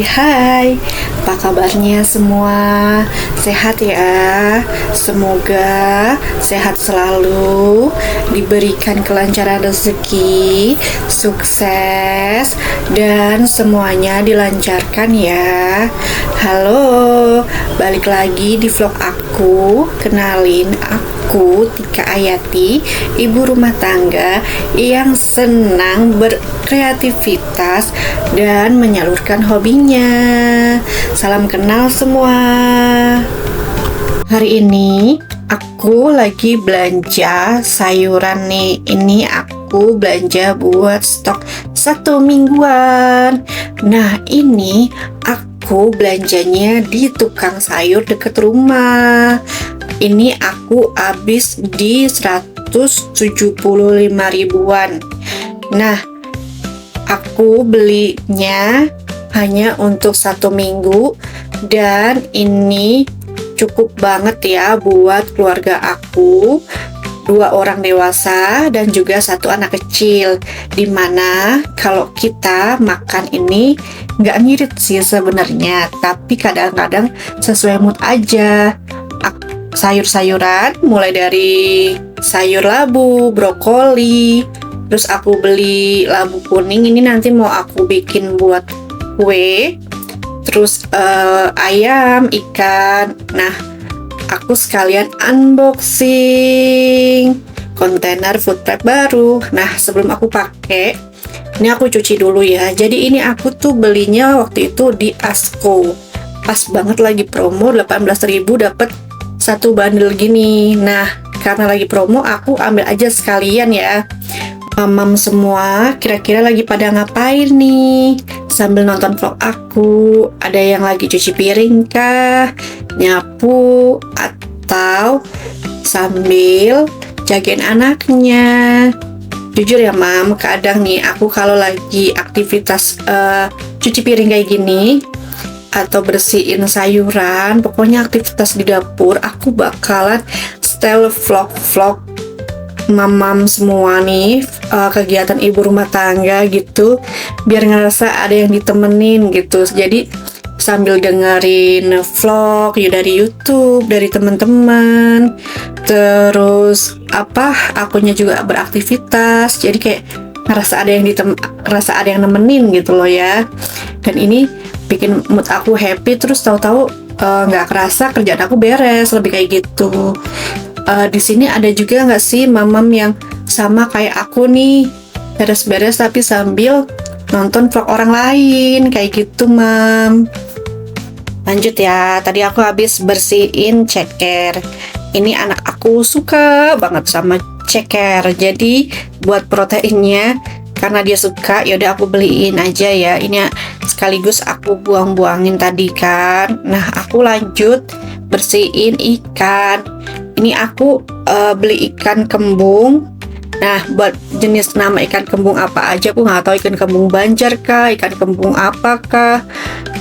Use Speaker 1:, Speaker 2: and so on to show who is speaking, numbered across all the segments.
Speaker 1: Hai, apa kabarnya semua? Sehat ya? Semoga sehat selalu, diberikan kelancaran rezeki, sukses, dan semuanya dilancarkan ya. Halo, balik lagi di vlog aku. Kenalin, aku Tika Ayati, ibu rumah tangga yang senang berkreativitas dan menyalurkan hobinya. Salam kenal semua. Hari ini aku lagi belanja sayuran nih. Ini aku belanja buat stok 1 mingguan. Nah, ini aku belanjanya di tukang sayur deket rumah. Ini aku habis di 175 ribuan. Nah, aku belinya hanya untuk 1 minggu dan ini cukup banget ya buat keluarga aku, 2 orang dewasa dan juga 1 anak kecil. Dimana kalau kita makan ini nggak ngirit sih sebenarnya, tapi kadang-kadang sesuai mood aja. Sayur-sayuran mulai dari sayur labu, brokoli, terus aku beli labu kuning, ini nanti mau aku bikin buat kue, terus ayam, ikan. Nah, aku sekalian unboxing kontainer food prep baru. Nah, sebelum aku pakai, ini aku cuci dulu ya. Jadi ini aku tuh belinya waktu itu di Asko, pas banget lagi promo 18.000 dapat 1 bundle gini. Nah, karena lagi promo aku ambil aja sekalian ya. Mamam semua kira-kira lagi pada ngapain nih sambil nonton vlog aku? Ada yang lagi cuci piring kah, nyapu, atau sambil jagain anaknya? Jujur ya Mam, kadang nih aku kalau lagi aktivitas cuci piring kayak gini atau bersihin sayuran, pokoknya aktivitas di dapur, aku bakalan style vlog-vlog mamam semua nih, kegiatan ibu rumah tangga gitu, biar ngerasa ada yang ditemenin gitu. Jadi sambil dengerin vlog ya dari YouTube, dari teman-teman, terus akunya juga beraktivitas, jadi kayak ngerasa ada yang nemenin gitu loh ya. Dan ini bikin mood aku happy, terus tahu-tahu nggak kerasa kerjaan aku beres, lebih kayak gitu. Di sini ada juga nggak sih mamam yang sama kayak aku nih, beres-beres tapi sambil nonton vlog orang lain kayak gitu Mam? Lanjut ya, tadi aku habis bersihin ceker. Ini anak aku suka banget sama ceker, jadi buat proteinnya, karena dia suka, yaudah aku beliin aja ya. Ini sekaligus aku buang-buangin tadi kan. Nah, aku lanjut bersihin ikan. Ini aku beli ikan kembung. Nah, buat jenis nama ikan kembung apa aja aku nggak tahu, ikan kembung Banjar kah, ikan kembung apakah,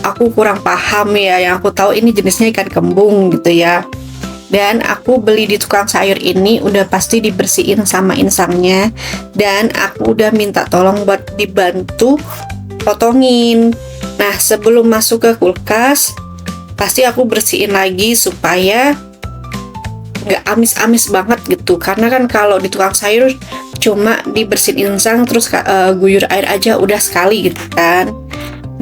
Speaker 1: aku kurang paham ya. Yang aku tahu ini jenisnya ikan kembung gitu ya. Dan aku beli di tukang sayur ini udah pasti dibersihin sama insangnya, dan aku udah minta tolong buat dibantu potongin. Nah, sebelum masuk ke kulkas pasti aku bersihin lagi supaya nggak amis-amis banget gitu, karena kan kalau di tukang sayur cuma dibersihin insang terus guyur air aja udah sekali gitu kan.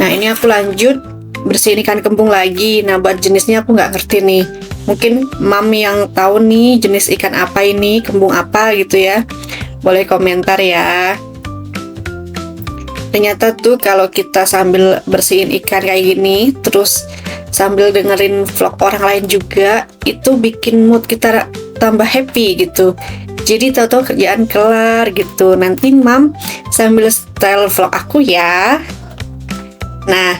Speaker 1: Nah, ini aku lanjut bersihin ikan kembung lagi. Nah, buat jenisnya aku nggak ngerti nih, mungkin mami yang tahu nih jenis ikan apa ini, kembung apa gitu ya, boleh komentar ya. Ternyata tuh kalau kita sambil bersihin ikan kayak gini terus sambil dengerin vlog orang lain juga, itu bikin mood kita tambah happy gitu. Jadi tahu-tahu kerjaan kelar gitu. Nanti Mam sambil style vlog aku ya. Nah,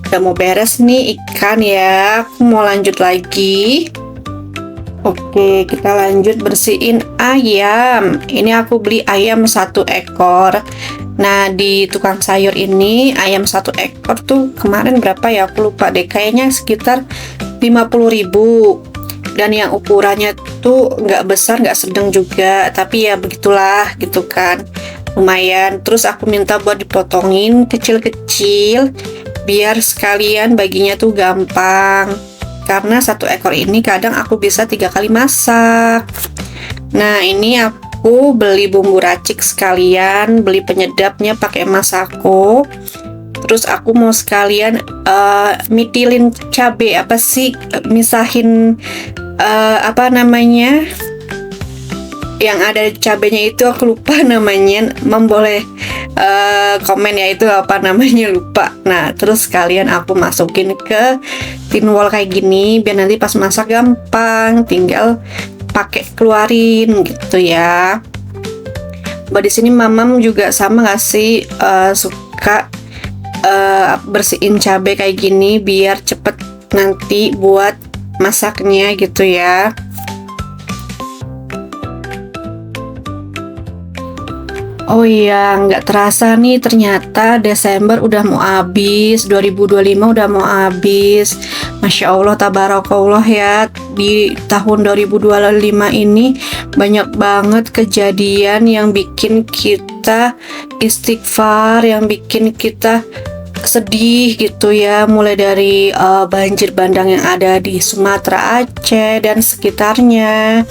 Speaker 1: udah mau beres nih ikan ya, aku mau lanjut lagi. Oke, kita lanjut bersihin ayam. Ini aku beli ayam 1 ekor. Nah, di tukang sayur ini ayam 1 ekor tuh kemarin berapa ya, aku lupa deh, kayaknya sekitar 50.000. Dan yang ukurannya tuh nggak besar nggak sedang juga, tapi ya begitulah gitu kan. lumayan. Terus aku minta buat dipotongin kecil-kecil biar sekalian baginya tuh gampang, karena satu ekor ini kadang aku bisa 3 kali masak. Nah, ini aku beli bumbu racik sekalian, beli penyedapnya pakai Masako. Terus aku mau sekalian mitilin cabe, misahin apa namanya, yang ada cabenya itu, aku lupa namanya. Boleh komen ya itu apa namanya, lupa. Nah, terus sekalian aku masukin ke tin wall kayak gini biar nanti pas masak gampang, tinggal pakai keluarin gitu ya. Di sini mamam juga sama nggak sih, suka bersihin cabai kayak gini biar cepet nanti buat masaknya gitu ya. Oh iya, nggak terasa nih ternyata Desember udah mau habis, 2025 udah mau habis. Masya Allah, tabarakallah ya, di tahun 2025 ini banyak banget kejadian yang bikin kita istighfar, yang bikin kita sedih gitu ya. Mulai dari banjir bandang yang ada di Sumatera, Aceh dan sekitarnya,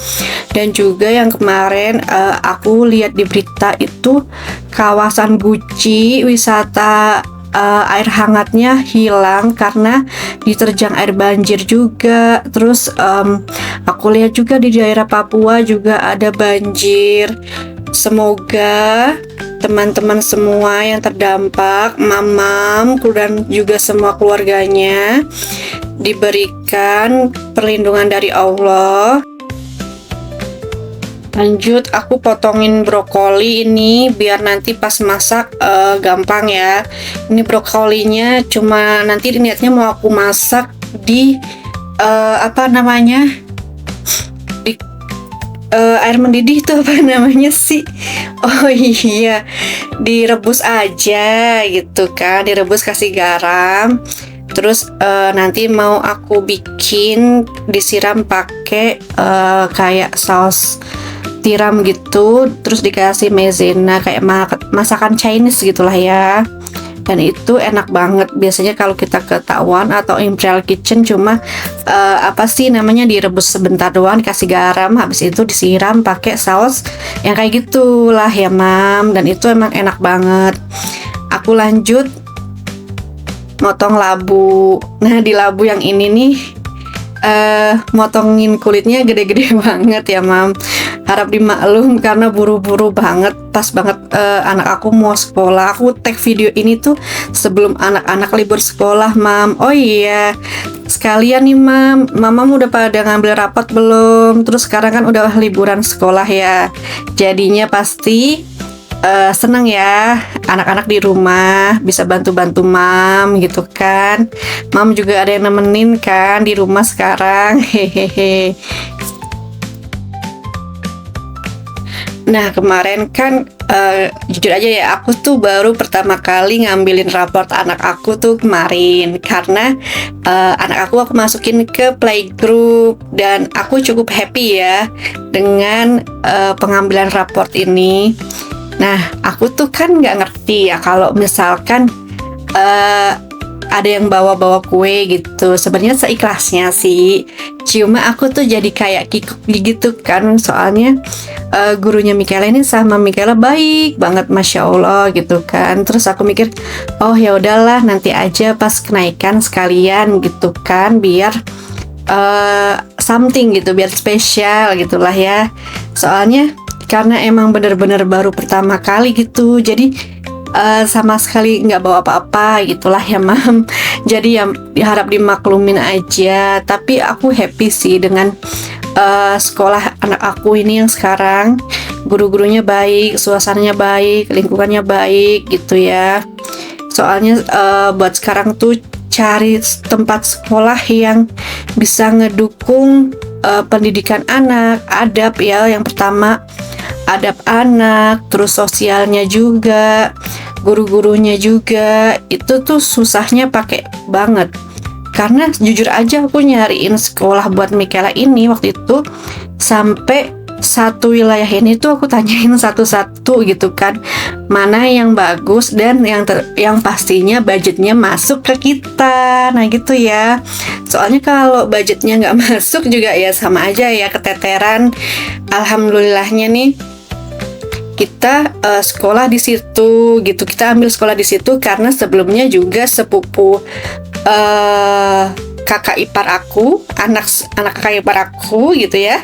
Speaker 1: dan juga yang kemarin aku lihat di berita itu kawasan Guci wisata air hangatnya hilang karena diterjang air banjir juga. Terus aku lihat juga di daerah Papua juga ada banjir. Semoga teman-teman semua yang terdampak, mamam dan juga semua keluarganya diberikan perlindungan dari Allah. Lanjut, aku potongin brokoli ini biar nanti pas masak gampang ya. Ini brokolinya cuma nanti niatnya mau aku masak di air mendidih tuh apa namanya sih? Oh iya, direbus aja gitu kan, direbus kasih garam. Terus nanti mau aku bikin disiram pakai kayak saus tiram gitu, terus dikasih maizena kayak masakan Chinese gitulah ya. Dan itu enak banget. Biasanya kalau kita ke Taiwan atau Imperial Kitchen cuma direbus sebentar doang, dikasih garam, habis itu disiram pakai saus yang kayak gitulah ya mam. Dan itu emang enak banget. Aku lanjut motong labu. Nah, di labu yang ini nih motongin kulitnya gede-gede banget ya mam. Harap dimaklum karena buru-buru banget, pas banget anak aku mau sekolah. Aku tag video ini tuh sebelum anak-anak libur sekolah mam. Oh iya, sekalian nih mam, mamam udah pada ngambil rapot belum? Terus sekarang kan udah liburan sekolah ya, jadinya pasti seneng ya anak-anak di rumah bisa bantu-bantu mam gitu kan. Mam juga ada yang nemenin kan di rumah sekarang, hehehe. Nah, kemarin kan jujur aja ya, aku tuh baru pertama kali ngambilin raport anak aku tuh kemarin, karena anak aku masukin ke playgroup dan aku cukup happy ya dengan pengambilan raport ini. Nah, aku tuh kan nggak ngerti ya kalau misalkan ada yang bawa-bawa kue gitu. Sebenarnya seikhlasnya sih, cuma aku tuh jadi kayak kikuk gitu kan, soalnya gurunya Michaela ini sama Michaela baik banget, masya Allah gitu kan. Terus aku mikir, oh ya udahlah nanti aja pas kenaikan sekalian gitu kan, biar something gitu, biar spesial gitulah ya. Soalnya karena emang bener-bener baru pertama kali gitu, jadi sama sekali nggak bawa apa-apa gitulah ya mam. Jadi ya harap dimaklumin aja. Tapi aku happy sih dengan sekolah anak aku ini yang sekarang. Guru-gurunya baik, suasananya baik, lingkungannya baik gitu ya. Soalnya buat sekarang tuh cari tempat sekolah yang bisa ngedukung pendidikan anak, adab ya yang pertama, adab anak, terus sosialnya juga, guru-gurunya juga, itu tuh susahnya pakai banget. Karena jujur aja aku nyariin sekolah buat Michaela ini waktu itu sampai satu wilayah ini tuh aku tanyain satu-satu satu gitu kan, mana yang bagus dan yang pastinya budgetnya masuk ke kita. Nah gitu ya, soalnya kalau budgetnya nggak masuk juga ya sama aja ya, keteteran. Alhamdulillahnya nih kita sekolah di situ gitu, kita ambil sekolah di situ karena sebelumnya juga sepupu kakak ipar aku, anak kakak ipar aku gitu ya,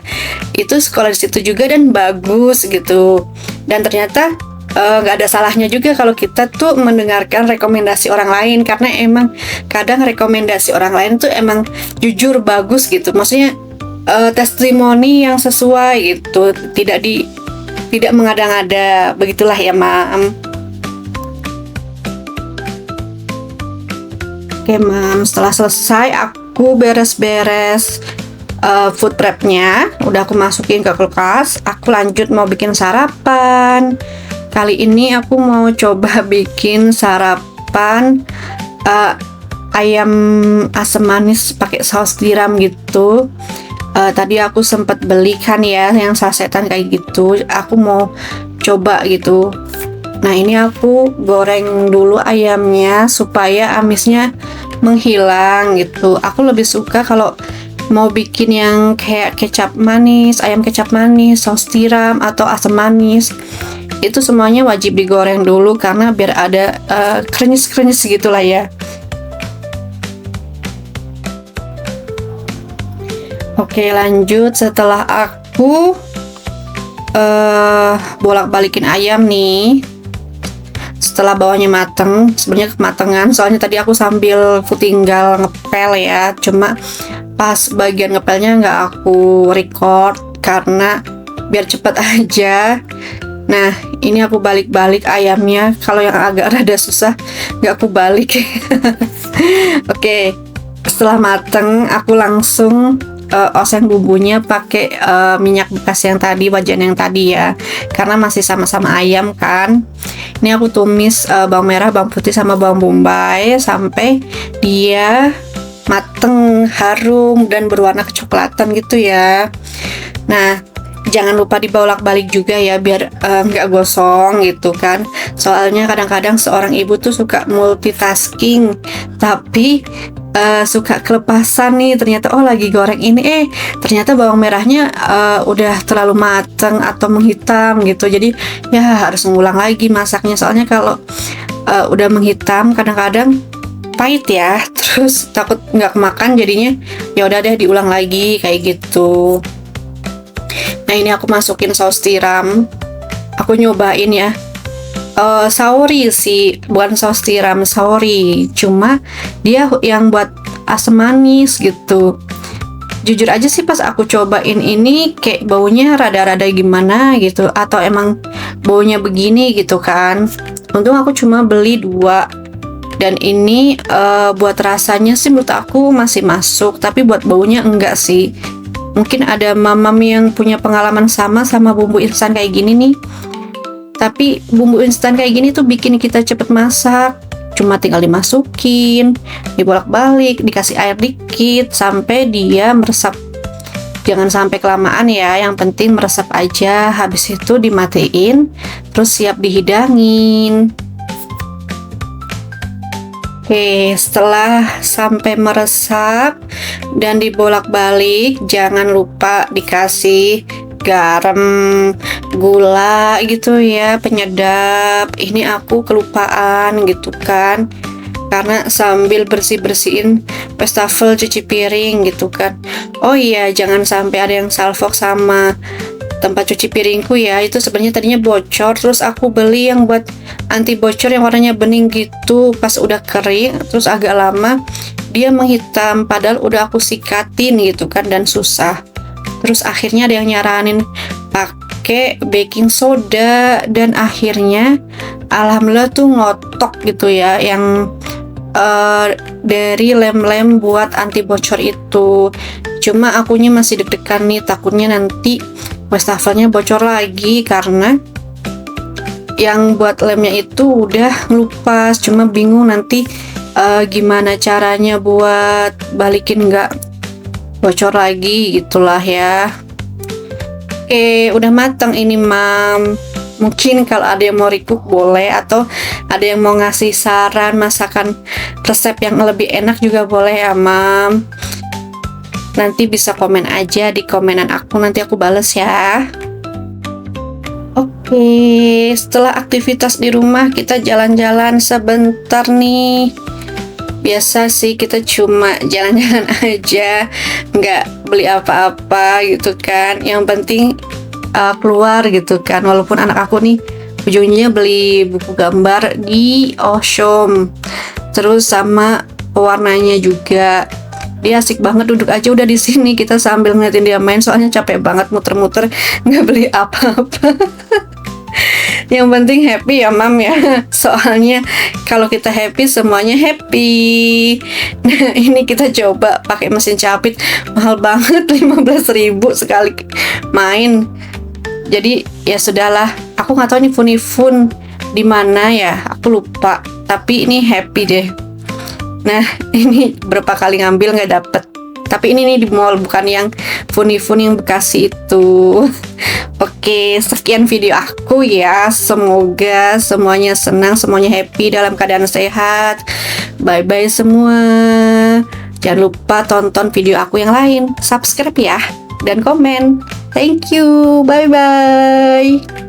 Speaker 1: itu sekolah di situ juga dan bagus gitu. Dan ternyata nggak ada salahnya juga kalau kita tuh mendengarkan rekomendasi orang lain, karena emang kadang rekomendasi orang lain tuh emang jujur bagus gitu, maksudnya testimoni yang sesuai gitu, tidak mengada-ngada, begitulah ya Mam. Oke Mam, setelah selesai aku beres-beres food prepnya, udah aku masukin ke kulkas. Aku lanjut mau bikin sarapan. Kali ini aku mau coba bikin sarapan ayam asam manis pakai saus tiram gitu. Tadi aku sempat beli kan ya yang sasetan kayak gitu, aku mau coba gitu. Nah ini aku goreng dulu ayamnya supaya amisnya menghilang gitu. Aku lebih suka kalau mau bikin yang kayak kecap manis, ayam kecap manis, saus tiram atau asam manis, itu semuanya wajib digoreng dulu karena biar ada krenyes-krenyes gitulah ya. Oke lanjut, setelah aku bolak-balikin ayam nih, setelah bawahnya mateng, sebenarnya kematangan soalnya tadi aku sambil tinggal ngepel ya, cuma pas bagian ngepelnya nggak aku record karena biar cepet aja. Nah ini aku balik-balik ayamnya, kalau yang agak rada susah nggak aku balik. Oke, setelah mateng aku langsung oseng bumbunya pakai minyak bekas yang tadi, wajan yang tadi ya, karena masih sama-sama ayam kan. Ini aku tumis bawang merah, bawang putih sama bawang bombay sampai dia mateng, harum dan berwarna kecoklatan gitu ya. Nah jangan lupa dibolak-balik juga ya biar nggak gosong gitu kan, soalnya kadang-kadang seorang ibu tuh suka multitasking tapi suka kelepasan nih, ternyata oh lagi goreng ini ternyata bawang merahnya udah terlalu mateng atau menghitam gitu, jadi ya harus ngulang lagi masaknya, soalnya kalau udah menghitam kadang-kadang pahit ya, terus takut nggak kemakan jadinya, ya udah deh diulang lagi kayak gitu. Nah ini aku masukin saus tiram, aku nyobain ya. Saori sih, bukan saus tiram, saori, cuma dia yang buat asam manis gitu. Jujur aja sih pas aku cobain ini kayak baunya rada-rada gimana gitu, atau emang baunya begini gitu kan. Untung aku cuma beli 2, dan ini buat rasanya sih menurut aku masih masuk, tapi buat baunya enggak sih. Mungkin ada mamam yang punya pengalaman sama bumbu instan kayak gini nih. Tapi bumbu instan kayak gini tuh bikin kita cepet masak, cuma tinggal dimasukin, dibolak-balik, dikasih air dikit sampai dia meresap. Jangan sampai kelamaan ya, yang penting meresap aja. Habis itu dimatiin, terus siap dihidangin. Oke, setelah sampai meresap dan dibolak-balik, jangan lupa dikasih garam, gula gitu ya, penyedap. Ini aku kelupaan gitu kan, karena sambil bersih-bersihin wastafel cuci piring gitu kan. Oh iya, jangan sampai ada yang salfok sama tempat cuci piringku ya, itu sebenarnya tadinya bocor, terus aku beli yang buat anti bocor yang warnanya bening gitu. Pas udah kering terus agak lama dia menghitam, padahal udah aku sikatin gitu kan dan susah. Terus akhirnya ada yang nyaranin pakai baking soda, dan akhirnya alhamdulillah tuh ngotok gitu ya yang dari lem-lem buat anti bocor itu. Cuma akunya masih deg-degan nih, takutnya nanti wastafelnya bocor lagi karena yang buat lemnya itu udah ngelupas. Cuma bingung nanti gimana caranya buat balikin nggak bocor lagi gitulah ya. Oke, udah matang ini Mam. Mungkin kalau ada yang mau recook boleh, atau ada yang mau ngasih saran masakan resep yang lebih enak juga boleh ya Mam. Nanti bisa komen aja di komenan aku, nanti aku bales ya. Oke, setelah aktivitas di rumah kita jalan-jalan sebentar nih. Biasa sih kita cuma jalan-jalan aja, nggak beli apa-apa gitu kan. Yang penting keluar gitu kan. Walaupun anak aku nih ujungnya beli buku gambar di Oshom, terus sama pewarnanya juga. Dia asik banget duduk aja udah di sini, kita sambil ngeliatin dia main, soalnya capek banget muter-muter nggak beli apa-apa. Yang penting happy ya Mam ya. Soalnya kalau kita happy semuanya happy. Nah, ini kita coba pakai mesin capit mahal banget, 15.000 sekali main. Jadi ya sudahlah, aku nggak tahu ini Funifun di mana ya, aku lupa. Tapi ini happy deh. Nah, ini berapa kali ngambil nggak dapet. Tapi ini nih di mall, bukan yang Funifun yang Bekasi itu. Oke, sekian video aku ya. Semoga semuanya senang, semuanya happy, dalam keadaan sehat. Bye-bye semua. Jangan lupa tonton video aku yang lain. Subscribe ya, dan komen. Thank you. Bye-bye.